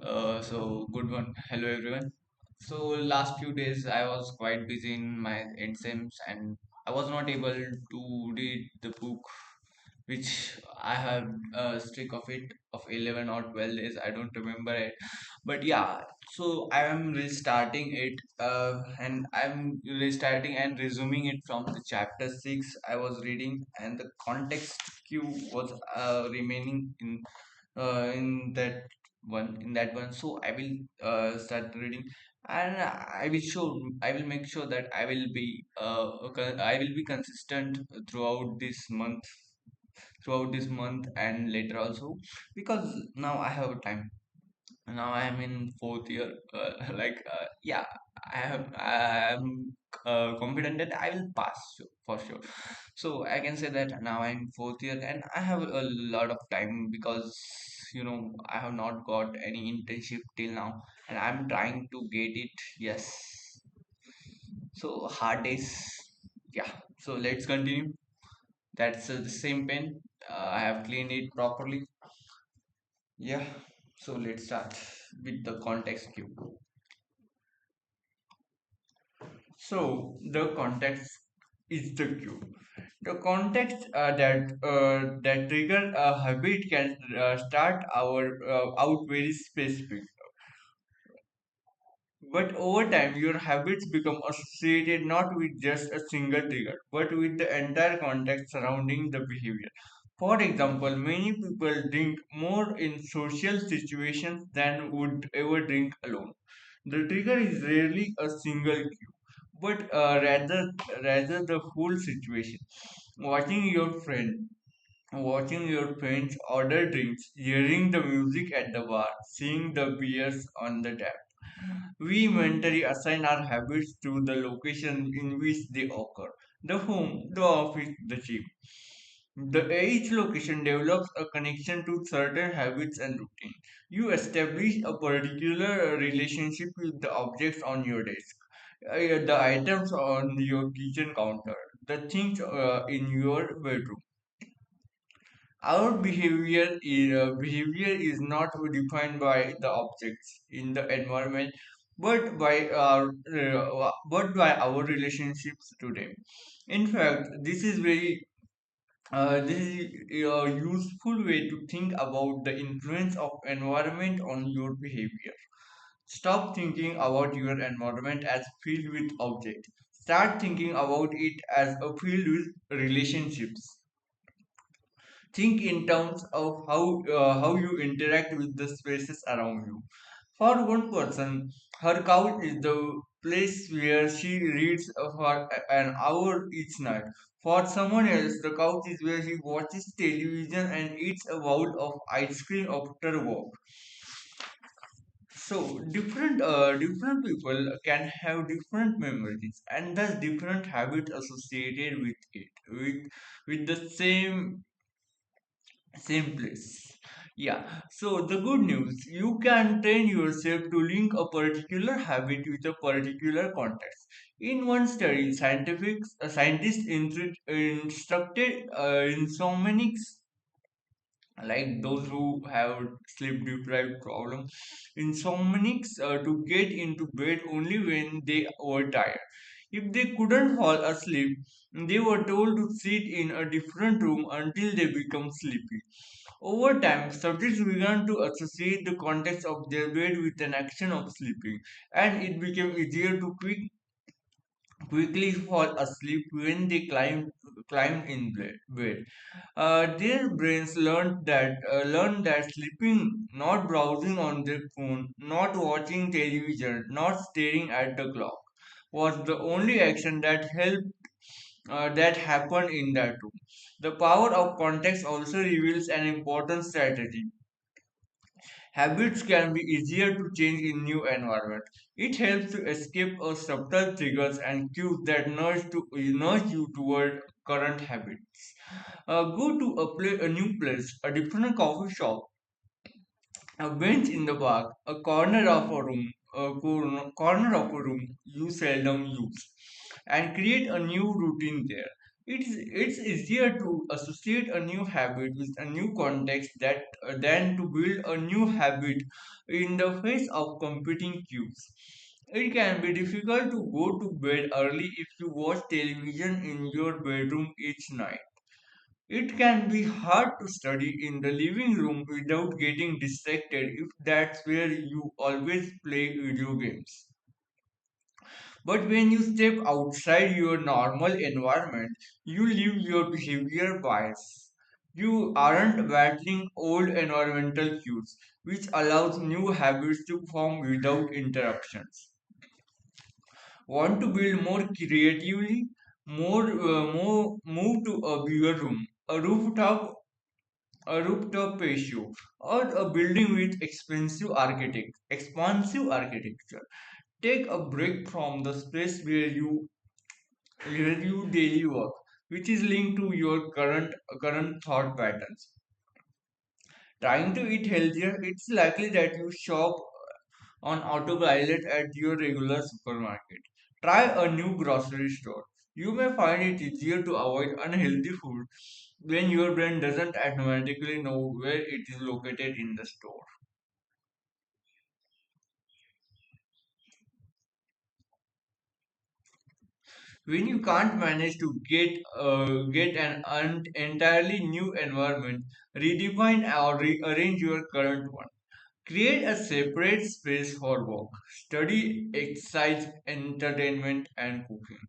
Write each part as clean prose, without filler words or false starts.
So good one. Hello everyone. So last few days I was quite busy in my exams and I was not able to read the book which I have a streak of it of 11 or 12 days. I don't remember it. But yeah, so I am restarting it and I'm restarting and resuming it from the chapter 6 I was reading, and the context cue was remaining in that one. So I will start reading, and I will make sure that I will be consistent throughout this month and later also, because now I have time. Now I am in fourth year. Yeah, I am confident that I will pass for sure. So I can say that now I'm fourth year and I have a lot of time, because I have not got any internship till now and I'm trying to get it. Yes. So hard days. Yeah. So let's continue. That's the same pen. I have cleaned it properly. Yeah. So let's start with the context cue. So the context is the cue. The context that trigger a habit can start out very specific, but over time your habits become associated not with just a single trigger, but with the entire context surrounding the behavior. For example, many people drink more in social situations than would ever drink alone. The trigger is rarely a single cue, but rather the whole situation. Watching your friends order drinks, hearing the music at the bar, seeing the beers on the tap. We mentally assign our habits to the location in which they occur: the home, the office, the gym. Each location develops a connection to certain habits and routine. You establish a particular relationship with the objects on your desk, the items on your kitchen counter, the things in your bedroom. Our behavior is not defined by the objects in the environment, but by our relationships to them. In fact, this is a useful way to think about the influence of environment on your behavior. Stop thinking about your environment as filled with objects. Start thinking about it as a field with relationships. Think in terms of how you interact with the spaces around you. For one person, her couch is the place where she reads for an hour each night. For someone else, the couch is where he watches television and eats a bowl of ice cream after work. So different people can have different memories and thus different habits associated with it, with the same place. Yeah. So the good news, you can train yourself to link a particular habit with a particular context. In one study, scientists instructed insomniacs, like those who have sleep deprived problem, insomniacs, to get into bed only when they were tired. If they couldn't fall asleep, they were told to sit in a different room until they become sleepy. Over time, subjects began to associate the context of their bed with an action of sleeping, and it became easier to quickly fall asleep when they climbed in bed. Their brains learned that sleeping, not browsing on their phone, not watching television, not staring at the clock, was the only action that happened in that room. The power of context also reveals an important strategy. Habits can be easier to change in new environment. It helps to escape a subtle triggers and cues that nudge you toward current habits. Go to a new place, a different coffee shop, a bench in the park, a corner of a room you seldom use, and create a new routine there. It's easier to associate a new habit with a new context than to build a new habit in the face of competing cues. It can be difficult to go to bed early if you watch television in your bedroom each night. It can be hard to study in the living room without getting distracted if that's where you always play video games. But when you step outside your normal environment, you leave your behavior bias. You aren't battling old environmental cues, which allows new habits to form without interruptions. Want to build more creatively? More move to a bigger room, a rooftop patio, or a building with expansive architecture. Take a break from the space where you daily work, which is linked to your current thought patterns. Trying to eat healthier, it's likely that you shop on autopilot at your regular supermarket. Try a new grocery store. You may find it easier to avoid unhealthy food when your brain doesn't automatically know where it is located in the store. When you can't manage to get an entirely new environment, redefine or rearrange your current one. Create a separate space for work, study, exercise, entertainment, and cooking.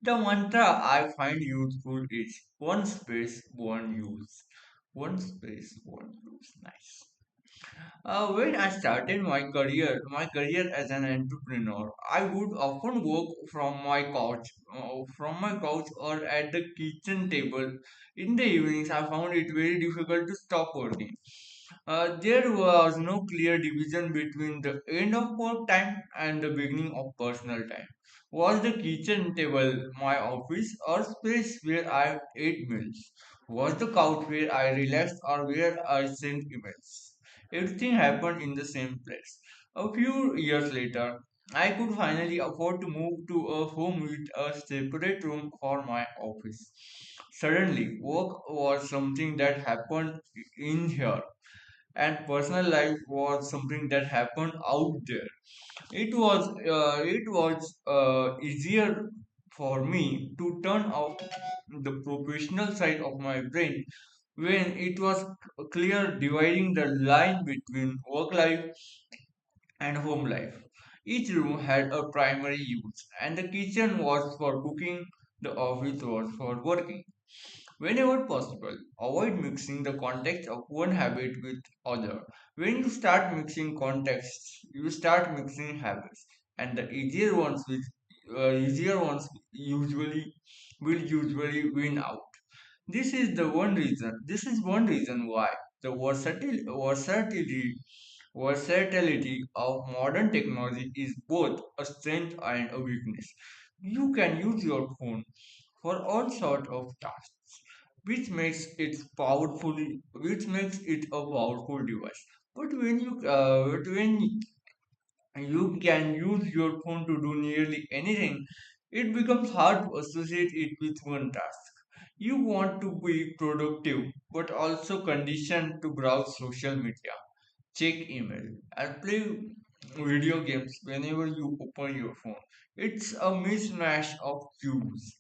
The mantra I find useful is one space, one use. One space, one use. Nice. When I started my career as an entrepreneur, I would often work from my couch or at the kitchen table. In the evenings, I found it very difficult to stop working. There was no clear division between the end of work time and the beginning of personal time. Was the kitchen table my office or space where I ate meals? Was the couch where I relaxed or where I sent emails? Everything happened in the same place. A few years later, I could finally afford to move to a home with a separate room for my office. Suddenly, work was something that happened in here, and personal life was something that happened out there. It was easier for me to turn off the professional side of my brain when it was clear dividing the line between work life and home life. Each room had a primary use, and the kitchen was for cooking, the office was for working. Whenever possible, avoid mixing the context of one habit with other. When you start mixing contexts, you start mixing habits, and the easier ones usually win out. This is one reason why the versatility of modern technology is both a strength and a weakness. You can use your phone for all sorts of tasks, which makes it a powerful device. But when you can use your phone to do nearly anything, it becomes hard to associate it with one task. You want to be productive, but also conditioned to browse social media, check email, and play video games whenever you open your phone. It's a mismatch of cues.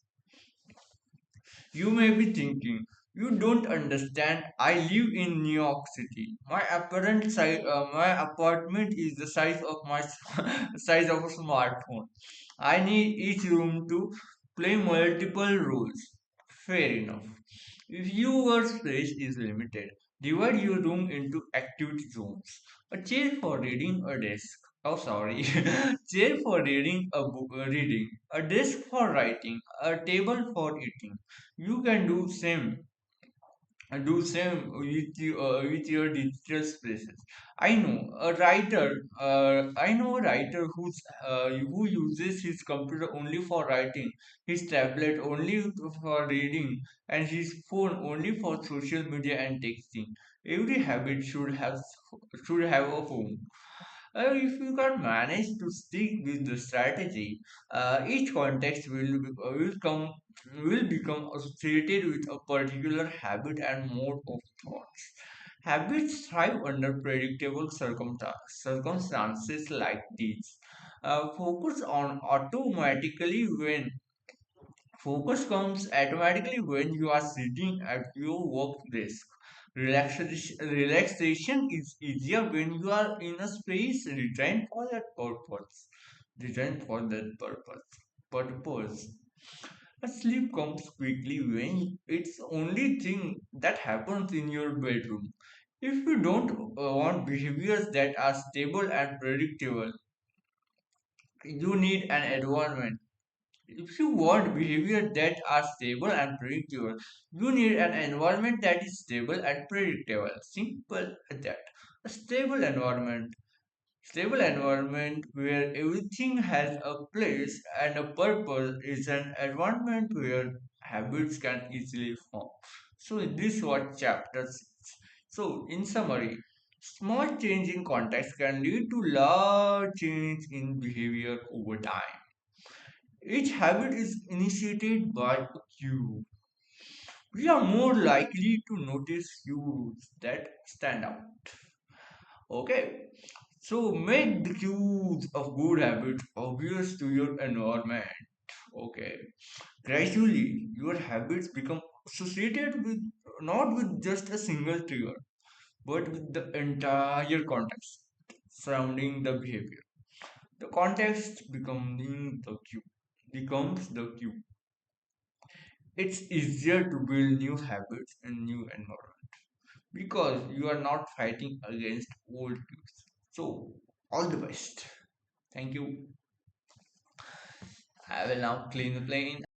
You may be thinking, you don't understand. I live in New York City. My apartment is the size of my size of a smartphone. I need each room to play multiple roles. Fair enough. If your space is limited, divide your room into activity zones. A chair for reading, a desk. Oh, sorry. Chair for reading, a desk for writing, a table for eating. You can do same with your digital spaces. I know a writer who uses his computer only for writing, his tablet only for reading, and his phone only for social media and texting. Every habit should have a home. If you can manage to stick with the strategy, each context will become associated with a particular habit and mode of thoughts. Habits thrive under predictable circumstances like these. Focus on automatically when Focus comes automatically when you are sitting at your work desk. Relaxation is easier when you are in a space designed for that purpose. Designed for that purpose. A sleep comes quickly when it's the only thing that happens in your bedroom. If you don't want behaviors that are stable and predictable, you need an environment. If you want behavior that are stable and predictable, you need an environment that is stable and predictable. Simple as that. A stable environment where everything has a place and a purpose is an environment where habits can easily form. So this was chapter 6. So in summary, small change in context can lead to large change in behavior over time. Each habit is initiated by a cue. We are more likely to notice cues that stand out. Okay, so make the cues of good habits obvious to your environment. Okay, gradually your habits become associated with not with just a single trigger, but with the entire context surrounding the behavior. The context becomes the cue. It's easier to build new habits in new environment because you are not fighting against old cues. So, all the best. Thank you. I will now clean the plane.